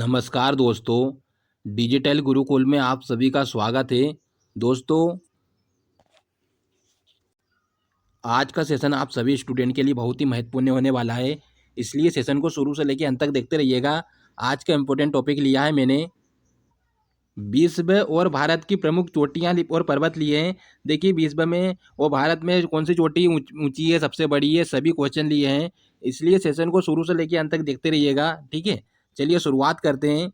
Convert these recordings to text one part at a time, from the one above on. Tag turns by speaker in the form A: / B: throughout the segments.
A: नमस्कार दोस्तों, डिजिटल गुरुकुल में आप सभी का स्वागत है। दोस्तों, आज का सेशन आप सभी स्टूडेंट के लिए बहुत ही महत्वपूर्ण होने वाला है, इसलिए सेशन को शुरू से लेकर अंत तक देखते रहिएगा। आज का इम्पोर्टेंट टॉपिक लिया है मैंने, विश्व और भारत की प्रमुख चोटियाँ और पर्वत लिए हैं। देखिए, विश्व में और भारत में कौन सी चोटी ऊंची है, सबसे बड़ी है, सभी क्वेश्चन लिए हैं, इसलिए सेशन को शुरू से लेकर अंत तक देखते रहिएगा। ठीक है, चलिए शुरुआत करते हैं।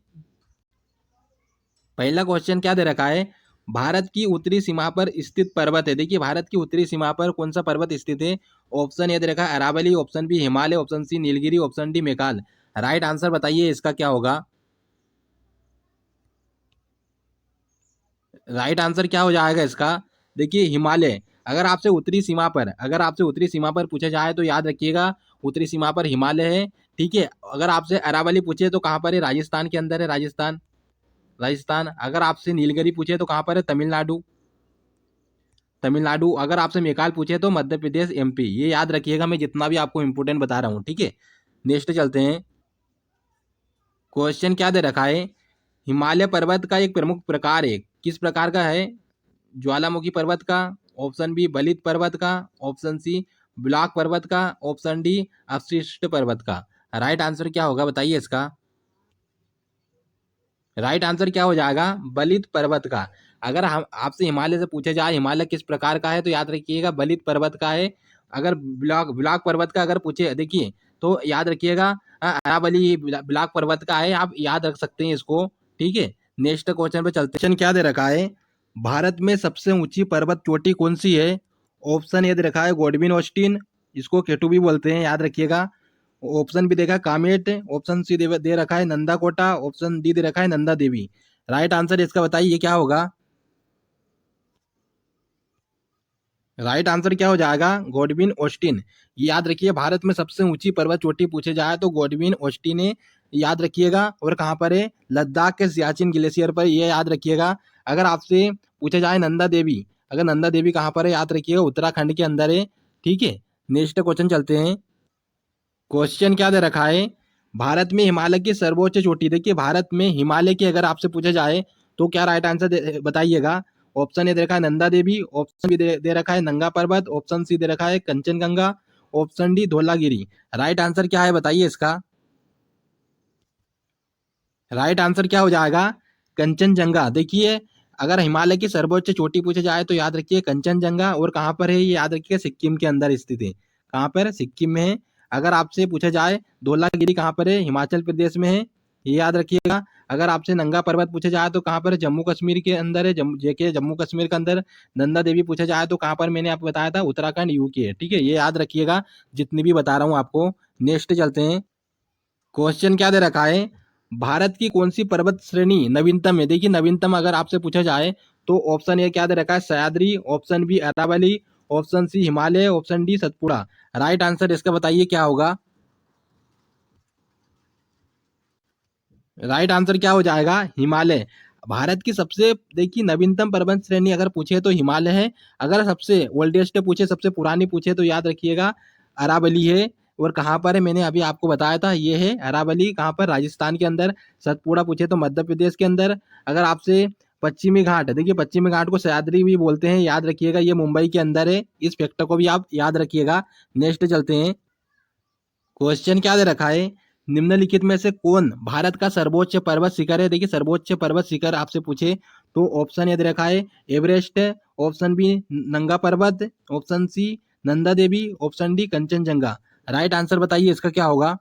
A: पहला क्वेश्चन क्या दे रखा है, भारत की उत्तरी सीमा पर स्थित पर्वत है। देखिए, भारत की उत्तरी सीमा पर कौन सा पर्वत स्थित है। ऑप्शन ए दे रखा है Aravalli, option B Himalaya, option C Nilgiri, option D Meghal. Right answer बताइए इसका क्या होगा। राइट आंसर क्या हो जाएगा इसका। देखिए, हिमालय। अगर आपसे उत्तरी सीमा पर पूछा जाए तो याद रखिएगा, उत्तरी सीमा पर हिमालय है। ठीक है, अगर आपसे अरावली पूछे तो कहाँ पर है, राजस्थान के अंदर है, राजस्थान। राजस्थान। अगर आपसे नीलगिरी पूछे तो कहाँ पर है, तमिलनाडु। तमिलनाडु। अगर आपसे मेघालय पूछे तो मध्य प्रदेश, एमपी। ये याद रखिएगा, मैं जितना भी आपको इंपोर्टेंट बता रहा हूँ। ठीक है, नेक्स्ट चलते हैं। क्वेश्चन क्या दे रखा है, हिमालय पर्वत का एक प्रमुख प्रकार है, किस प्रकार का है। ज्वालामुखी पर्वत का, ऑप्शन बी बलित पर्वत का, ऑप्शन सी ब्लॉक पर्वत का, ऑप्शन डी अवशिष्ट पर्वत का। राइट आंसर क्या होगा बताइए इसका। राइट आंसर क्या हो जाएगा, बलित पर्वत का। अगर हम आपसे हिमालय से पूछे जाए हिमालय किस प्रकार का है तो याद रखिएगा बलित पर्वत का है। अगर ब्लॉक ब्लॉक पर्वत का अगर पूछे, देखिए, तो याद रखिएगा अरावली ब्लॉक पर्वत का है, आप याद रख सकते हैं इसको। ठीक है, नेक्स्ट क्वेश्चन पे चलते हैं। क्वेश्चन क्या दे रखा है, भारत में सबसे ऊंची पर्वत चोटी कौन सी है। ऑप्शन ए दे रखा है गोडविन ऑस्टिन, इसको केटू भी बोलते हैं, याद रखिएगा। ऑप्शन बी देखा है कामेट, ऑप्शन सी दे रखा है नंदा कोटा, ऑप्शन डी दे रखा है नंदा देवी। राइट आंसर इसका बताइए ये क्या होगा। राइट आंसर क्या हो जाएगा, गॉडविन ऑस्टिन। ये याद रखिए, भारत में सबसे ऊंची पर्वत चोटी पूछे जाए तो गॉडविन ऑस्टिन है, याद रखिएगा। और कहाँ पर है, लद्दाख के सियाचिन ग्लेशियर पर, ये याद रखिएगा। अगर आपसे पूछे जाए नंदा देवी, अगर नंदा देवी कहाँ पर है, याद रखिएगा उत्तराखंड के अंदर है। ठीक है, नेक्स्ट क्वेश्चन चलते हैं। क्वेश्चन क्या दे रखा है, भारत में हिमालय की सर्वोच्च चोटी। देखिए, भारत में हिमालय की अगर आपसे पूछा जाए तो क्या राइट आंसर बताइएगा। ऑप्शन ए दे रखा है नंदा देवी, ऑप्शन बी दे रखा है नंगा पर्वत, ऑप्शन सी दे रखा है Kanchenjunga, option D Dhaulagiri. Right answer क्या है बताइए इसका। राइट आंसर क्या हो जाएगा, कंचनजंगा। देखिए, अगर हिमालय की सर्वोच्च चोटी पूछे जाए तो याद रखिए कंचनजंगा। और कहाँ पर है ये याद रखिए, सिक्किम के अंदर स्थित है। कहाँ पर, सिक्किम में है। अगर आपसे पूछा जाए धौलागिरी कहाँ पर है, हिमाचल प्रदेश में है, ये याद रखिएगा। अगर आपसे नंगा पर्वत पूछा जाए तो कहाँ पर है, जम्मू कश्मीर के अंदर है। जेके जम्मू कश्मीर के अंदर। नंदा देवी पूछा जाए तो कहाँ पर, मैंने आपको बताया था उत्तराखंड, यूके है। ठीक है, ये याद रखिएगा जितनी भी बता रहा हूँ आपको। नेक्स्ट चलते हैं। क्वेश्चन क्या दे रखा है, भारत की कौन सी पर्वत श्रेणी नवीनतम है। देखिए, नवीनतम अगर आपसे पूछा जाए तो ऑप्शन ए क्या दे रखा है, Sahyadri, option B Aravali, option C Himalaya, option D Satpura. Right answer इसका बताइए क्या होगा। राइट आंसर क्या हो जाएगा, हिमालय। भारत की सबसे, देखिए, नवीनतम पर्वत श्रेणी अगर पूछे तो हिमालय है। अगर सबसे ओल्डेस्ट पूछे, सबसे पुरानी पूछे तो याद रखिएगा अरावली है। और कहाँ पर है, मैंने अभी आपको बताया था, ये है अरावली। कहाँ पर, राजस्थान के अंदर। सतपुड़ा पूछे तो मध्य प्रदेश के अंदर। अगर आपसे पश्चिमी घाट, देखिए पश्चिमी घाट को सह्याद्री भी बोलते हैं, याद रखिएगा, ये मुंबई के अंदर है। इस फैक्टर को भी आप याद रखिएगा। नेक्स्ट चलते हैं। क्वेश्चन क्या दे रखा है, निम्नलिखित में से कौन भारत का सर्वोच्च पर्वत शिखर है। देखिए, सर्वोच्च पर्वत शिखर आपसे पूछे तो ऑप्शन ए दे रखा है Everest, option B Nanga Parbat, option C Nanda Devi, option D Kanchenjunga. Right answer बताइए इसका क्या होगा।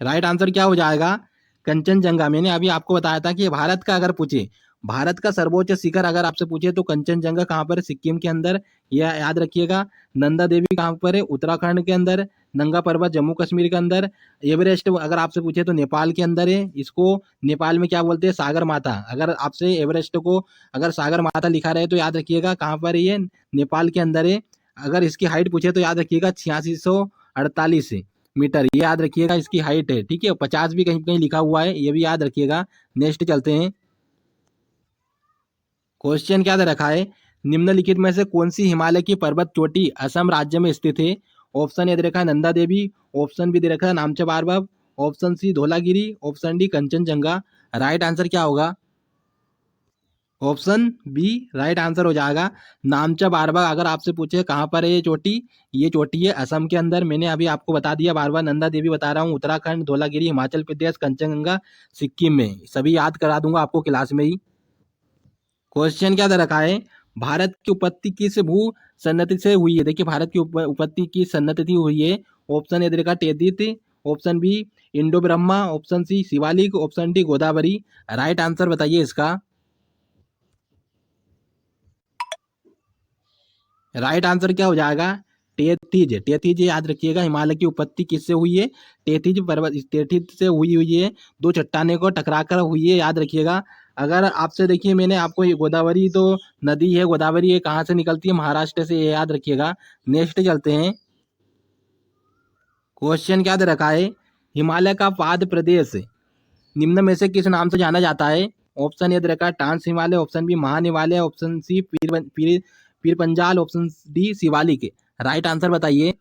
A: राइट आंसर क्या हो जाएगा, कंचनजंगा। मैंने अभी आपको बताया था कि भारत का अगर पूछे, भारत का सर्वोच्च शिखर अगर आपसे पूछे तो कंचनजंगा कहाँ पर है, सिक्किम के अंदर, यह याद रखिएगा। नंदा देवी कहाँ पर है, उत्तराखंड के अंदर। नंगा पर्वत जम्मू कश्मीर के अंदर। एवरेस्ट अगर आपसे पूछे तो नेपाल के अंदर है। इसको नेपाल में क्या बोलते हैं, सागर माता। अगर आपसे एवरेस्ट को अगर सागर माता लिखा रहे तो याद रखिएगा कहाँ पर है, ये नेपाल के अंदर है। अगर इसकी हाइट पूछे तो याद रखिएगा 8648 मीटर, ये याद रखिएगा इसकी हाइट है। ठीक है, 50 भी कहीं कहीं लिखा हुआ है, ये भी याद रखिएगा। नेक्स्ट चलते हैं। क्वेश्चन क्या दे रखा है, निम्नलिखित में से कौन सी हिमालय की पर्वत चोटी असम राज्य में स्थित है। ऑप्शन ए दे रखा है नंदा देवी, ऑप्शन बी दे रखा है Namcha Barwa, option C Dhaulagiri, option D Kanchenjunga. Right answer क्या होगा? ऑप्शन बी राइट आंसर हो जाएगा। नामचा बारबाग अगर आपसे पूछे कहाँ पर है ये चोटी है असम के अंदर। मैंने अभी आपको बता दिया, बार बार नंदा देवी बता रहा हूँ, उत्तराखंड, धौलागिरी हिमाचल प्रदेश, कंचनजंगा सिक्किम में। सभी याद करा दूंगा आपको क्लास में ही। क्वेश्चन क्या दे रखा है? भारत की उत्पत्ति किस भू सन्नति से हुई है? देखिए भारत की उत्पत्ति की सन्नति हुई है। ऑप्शन ए दे रखा टेदित, option B Indo Brahma, option C Shivalik, option D Godavari. Right answer बताइए इसका। राइट आंसर क्या हो जाएगा? टेथिज। टेथिज याद रखिएगा। हिमालय की उत्पत्ति किससे हुई है? टेथिज पर्वत, टेथिज से हुई है। दो चट्टाने को टकराकर हुई है, याद रखिएगा। अगर आपसे देखिए मैंने आपको ये गोदावरी तो नदी है, गोदावरी ये कहाँ से निकलती है? महाराष्ट्र से, ये याद रखिएगा। नेक्स्ट चलते हैं। क्वेश्चन क्या दे रखा है? हिमालय का पाद प्रदेश निम्न में से किस नाम से जाना जाता है? ऑप्शन ए दे रखा है ट्रांस हिमालय, ऑप्शन बी महान हिमालय, ऑप्शन सी Pir Panjal, option D Shivalik. Right answer बताइए।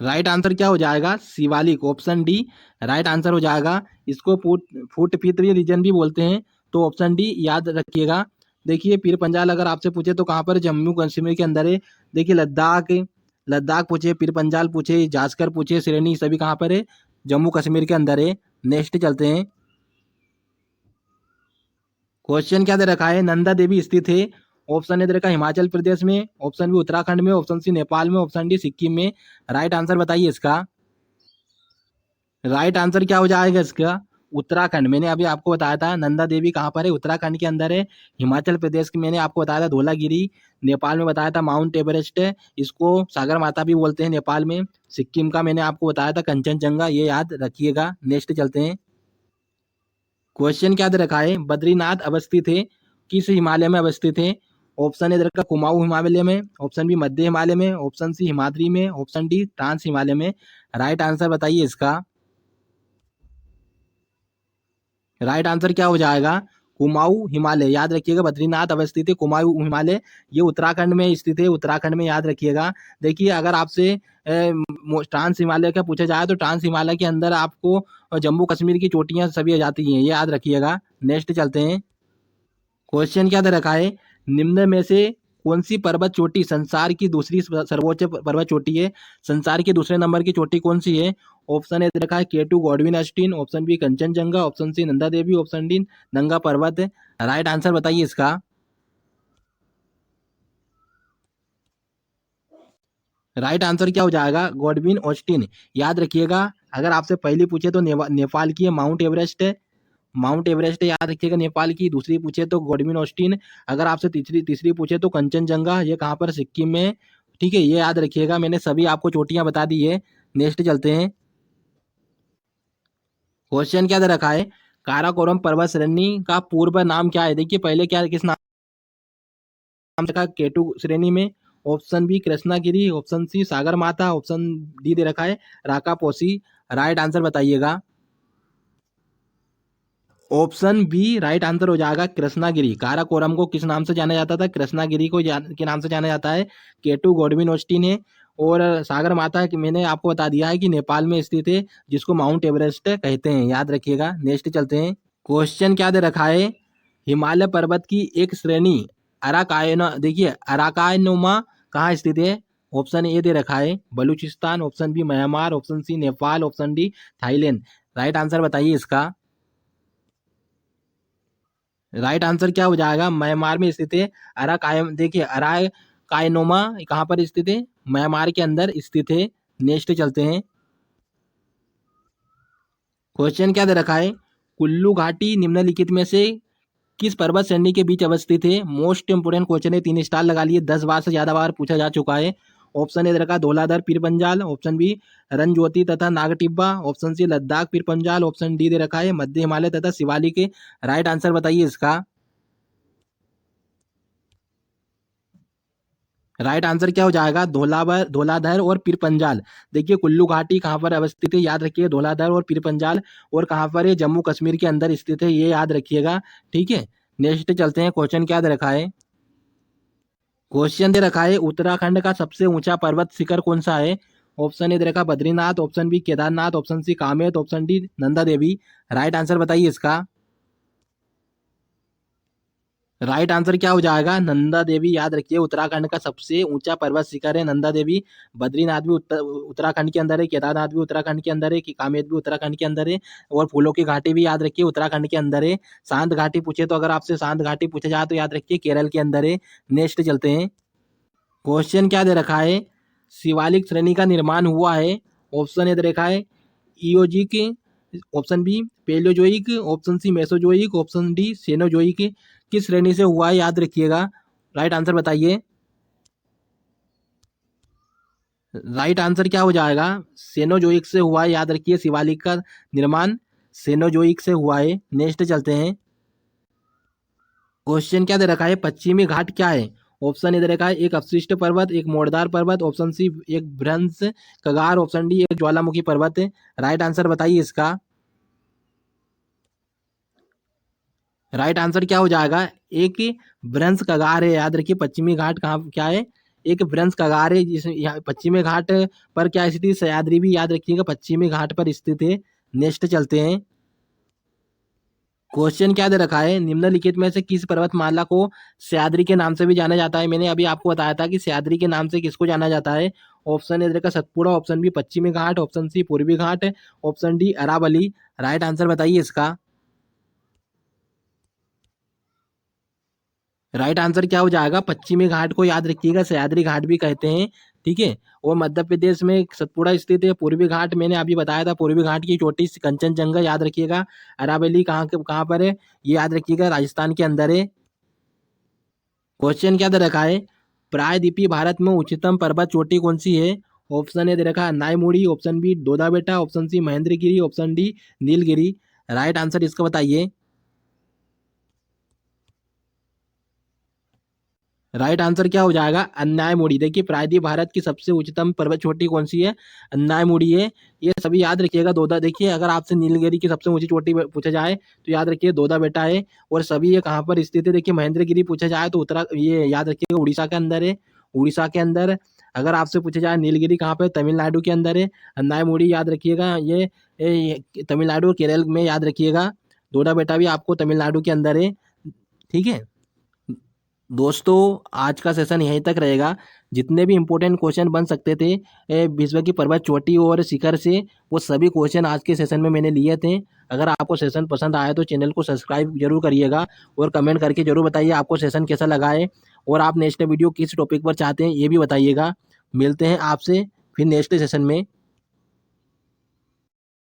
A: राइट आंसर क्या हो जाएगा? Shivalik, option D right answer हो जाएगा। इसको फूट पीतरी रीजन भी बोलते हैं, तो ऑप्शन डी याद रखिएगा। देखिए पीर पंजाल अगर आपसे पूछे तो कहाँ पर? जम्मू कश्मीर के अंदर है। देखिए लद्दाख, लद्दाख पूछे, पीर पंजाल पूछे, जास्कर पूछे, श्रेणी, सभी कहाँ पर है? जम्मू कश्मीर के अंदर है। नेक्स्ट चलते हैं। क्वेश्चन क्या दे रखा है? नंदा देवी स्थित है। ऑप्शन ए दे रखा है हिमाचल प्रदेश में, ऑप्शन बी उत्तराखंड में, ऑप्शन सी नेपाल में, ऑप्शन डी सिक्किम में। राइट आंसर बताइए इसका। राइट आंसर क्या हो जाएगा इसका? उत्तराखंड। मैंने अभी आपको बताया था नंदा देवी कहाँ पर है, उत्तराखंड के अंदर है। हिमाचल प्रदेश की मैंने आपको बताया था धौलागिरी, नेपाल में बताया था माउंट एवरेस्ट है, इसको सागर माता भी बोलते हैं नेपाल में। सिक्किम का मैंने आपको बताया था कंचनजंगा, ये याद रखिएगा। नेक्स्ट चलते हैं। क्वेश्चन क्या दे रखा है? बद्रीनाथ अवस्थित है, किस हिमालय में अवस्थित है? ऑप्शन ए दे रखा कुमाऊं हिमालय में, ऑप्शन बी मध्य हिमालय में, ऑप्शन सी हिमाद्री में, ऑप्शन डी ट्रांस हिमालय में। राइट आंसर बताइए इसका। राइट आंसर क्या हो जाएगा? कुमाऊं हिमालय, याद रखिएगा। बद्रीनाथ अवस्थित है कुमाऊं हिमालय, ये उत्तराखंड में स्थित है, उत्तराखंड में, याद रखिएगा। देखिए अगर आपसे ट्रांस हिमालय का पूछा जाए तो ट्रांस हिमालय के अंदर आपको जम्मू कश्मीर की चोटियां सभी आ जाती हैं, ये याद रखिएगा। नेक्स्ट चलते हैं। क्वेश्चन क्या दे रखा है? निम्न में से कौन सी पर्वत चोटी संसार की दूसरी सर्वोच्च पर्वत चोटी है? संसार की दूसरे नंबर की चोटी कौन सी है? ऑप्शन ए दे रखा है K2 Godwin Austen, option B Kanchenjunga, option C Nanda Devi, option D Nanga Parbat. Right answer बताइए इसका। राइट आंसर क्या हो जाएगा? गॉडविन ऑस्टिन, याद रखिएगा। अगर आपसे पहली पूछे तो नेपाल की है माउंट एवरेस्ट है, माउंट एवरेस्ट याद रखिएगा नेपाल की। दूसरी पूछे तो गॉडविन ऑस्टिन। अगर आपसे तीसरी तीसरी पूछे तो कंचनजंगा, ये कहाँ पर? सिक्किम में। ठीक है, ये याद रखिएगा। मैंने सभी आपको चोटियां बता दी है। नेक्स्ट चलते हैं। क्वेश्चन क्या दे रखा है? काराकोरम पर्वत श्रेणी का पूर्व नाम क्या है? देखिए पहले क्या किस नाम रखा? केटू श्रेणी में। Option B Krishnagiri, option C Sagarmatha, option D दे रखा है राकापोसी। राइट आंसर बताइएगा। ऑप्शन बी राइट आंसर हो जाएगा कृष्णागिरी। काराकोरम को किस नाम से जाना जाता था? कृष्णागिरी को के नाम से जाना जाता है। केटू गॉडविन ऑस्टिन है। और सागर माता की मैंने आपको बता दिया है कि नेपाल में स्थित है, जिसको माउंट एवरेस्ट कहते हैं, याद रखिएगा। नेक्स्ट चलते हैं। क्वेश्चन क्या दे रखा है? हिमालय पर्वत की एक श्रेणी अराकायना, देखिए अराकायनुमा कहाँ स्थित है? ऑप्शन ए दे रखा है Balochistan, option B Myanmar, option C Nepal, option D Thailand. Right answer बताइए इसका। राइट आंसर क्या हो जाएगा? म्यांमार में स्थित है। अराकायम, देखिए अराकायनोमा कहाँ पर स्थित है? म्यांमार के अंदर स्थित है। नेक्स्ट चलते हैं। क्वेश्चन क्या दे रखा है? कुल्लू घाटी निम्नलिखित में से किस पर्वत श्रेणी के बीच अवस्थित है? मोस्ट इंपोर्टेंट क्वेश्चन है, 3 स्टार लगा लिए। 10 बार से ज्यादा बार पूछा जा चुका है। ऑप्शन ए दे रखा धौलाधर पीर पंजाल, ऑप्शन बी रनज्योति तथा Nag Tibba, option C Ladakh Pir Panjal, option D दे रखा है मध्य हिमालय तथा शिवालिक। राइट आंसर बताइए इसका। राइट आंसर क्या हो जाएगा? धौलाधर और पीर पंजाल। देखिए कुल्लू घाटी कहाँ पर अवस्थित है? याद रखिए धौलाधर और पीर पंजाल। और कहाँ पर है? जम्मू कश्मीर के अंदर स्थित है, ये याद रखिएगा। ठीक है, नेक्स्ट चलते हैं। क्वेश्चन क्या दे रखा है? क्वेश्चन दे रखा है उत्तराखंड का सबसे ऊंचा पर्वत शिखर कौन सा है। ऑप्शन ए दे रखा Badrinath, option B Kedarnath, option C Kamet, option D Nanda Devi. Right answer बताइए इसका। राइट आंसर क्या हो जाएगा, नंदा देवी। याद रखिए उत्तराखंड का सबसे ऊंचा पर्वत शिखर है नंदा देवी। बद्रीनाथ भी उत्तराखंड के अंदर है, केदारनाथ भी उत्तराखंड के अंदर है, कि कामेत भी उत्तराखंड के अंदर है, और फूलों की घाटी भी याद रखिए उत्तराखंड के अंदर है। शांत घाटी पूछे तो, अगर आपसे शांत घाटी पूछे जाए तो याद रखिए केरल के अंदर है। नेक्स्ट चलते हैं। क्वेश्चन क्या दे रखा है, शिवालिक श्रेणी का निर्माण हुआ है। ऑप्शन ए दे रखा है Eozoic, option B Paleozoic, option C Mesozoic, option D Cenozoic. किस श्रेणी से हुआ है याद रखिएगा। राइट आंसर बताइए। राइट आंसर क्या हो जाएगा, सेनोजोइक से हुआ है। याद रखिए शिवालिक का निर्माण सेनोजोइक से हुआ है। नेक्स्ट चलते हैं। क्वेश्चन क्या दे रखा है, पश्चिमी घाट क्या है। ऑप्शन ए दे रखा है एक अपशिष्ट पर्वत, एक मोड़दार पर्वत, ऑप्शन सी एक भ्रंश कगार, ऑप्शन डी एक ज्वालामुखी पर्वत। राइट आंसर बताइए इसका। राइट आंसर क्या हो जाएगा, एक भ्रंश कगार है। याद रखिए पश्चिमी घाट कहाँ क्या है, एक भ्रंश कगार है। जिस यहाँ पश्चिमी घाट पर क्या स्थिति, सह्याद्री भी याद रखिएगा पश्चिमी घाट पर स्थित है। नेक्स्ट चलते हैं। क्वेश्चन क्या दे रखा है, निम्नलिखित में से किस पर्वतमाला को सह्याद्री के नाम से भी जाना जाता है। मैंने अभी आपको बताया था कि सह्याद्री के नाम से किसको जाना जाता है। ऑप्शन ए दे रखा सतपुड़ा, ऑप्शन बी पश्चिमी घाट, ऑप्शन सी पूर्वी घाट, option D Aravalli. Right answer बताइए इसका। राइट आंसर क्या हो जाएगा, पश्चिमी घाट को याद रखिएगा सह्याद्री घाट भी कहते हैं। ठीक है, और मध्य प्रदेश में सतपुड़ा स्थित है। पूर्वी घाट मैंने अभी बताया था, पूर्वी घाट की चोटी कंचनजंगा याद रखिएगा। अरावली कहाँ पर है, ये याद रखिएगा राजस्थान के अंदर है। क्वेश्चन क्या दे रखा है, प्रायद्वीपीय भारत में उच्चतम पर्वत चोटी कौन सी है। ऑप्शन ए दे रखा है नाईमुड़ी, ऑप्शन बी दोदा बेटा, option C Mahendragiri, option D Nilgiri. Right answer इसका बताइए। राइट आंसर क्या हो जाएगा, अन्यायमुड़ी। देखिए प्रायद्वीप भारत की सबसे उच्चतम पर्वत चोटी कौन सी है, अन्यायमुड़ी है। ये सभी याद रखिएगा। दोदा, देखिए अगर आपसे नीलगिरी की सबसे ऊंची चोटी पूछा जाए तो याद रखिए दोदा बेटा है। और सभी ये कहाँ पर स्थित है, देखिए महेंद्रगिरी पूछा जाए तो उत्तरा ये याद रखिएगा उड़ीसा के अंदर है, उड़ीसा के अंदर। अगर आपसे पूछा जाए नीलगिरी कहाँ पर, तमिलनाडु के अंदर है। अन्यायमुड़ी याद रखिएगा ये तमिलनाडु और केरल में याद रखिएगा। दोदा बेटा भी आपको तमिलनाडु के अंदर है। ठीक है दोस्तों, आज का सेशन यहीं तक रहेगा। जितने भी इम्पोर्टेंट क्वेश्चन बन सकते थे विश्व की पर्वत चोटी और शिखर से, वो सभी क्वेश्चन आज के सेशन में मैंने लिए थे। अगर आपको सेशन पसंद आया तो चैनल को सब्सक्राइब जरूर करिएगा, और कमेंट करके जरूर बताइए आपको सेशन कैसा लगा है, और आप नेक्स्ट वीडियो किस टॉपिक पर चाहते हैं ये भी बताइएगा। मिलते हैं आपसे फिर नेक्स्ट सेशन में।